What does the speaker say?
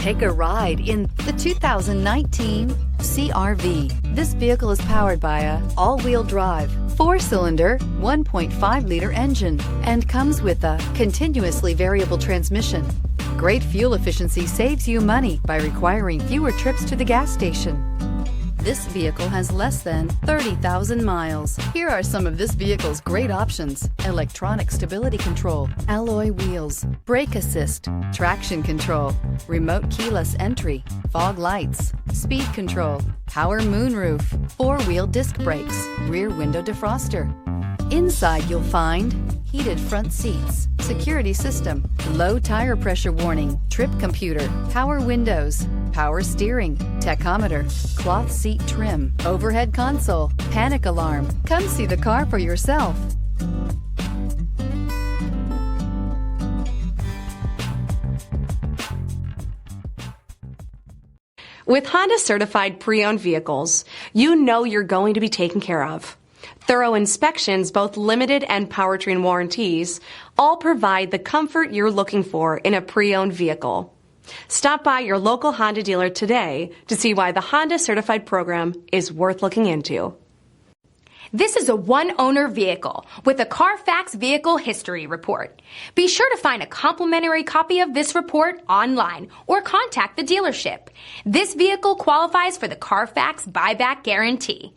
Take a ride in the 2019 CR-V. This vehicle is powered by a all-wheel drive, 4-cylinder, 1.5-liter engine and comes with a continuously variable transmission. Great fuel efficiency saves you money by requiring fewer trips to the gas station. This vehicle has less than 30,000 miles. Here are some of this vehicle's great options: electronic stability control, alloy wheels, brake assist, traction control, remote keyless entry, fog lights, speed control, power moonroof, 4-wheel disc brakes, rear window defroster. Inside you'll find heated front seats, security system, low tire pressure warning, trip computer, power windows, power steering, tachometer, cloth seat trim, overhead console, panic alarm. Come see the car for yourself. With Honda certified pre-owned vehicles, you know you're going to be taken care of. Thorough inspections, both limited and powertrain warranties, all provide the comfort you're looking for in a pre-owned vehicle. Stop by your local Honda dealer today to see why the Honda Certified program is worth looking into. This is a one-owner vehicle with a CARFAX Vehicle History Report. Be sure to find a complimentary copy of this report online or contact the dealership. This vehicle qualifies for the CARFAX Buyback Guarantee.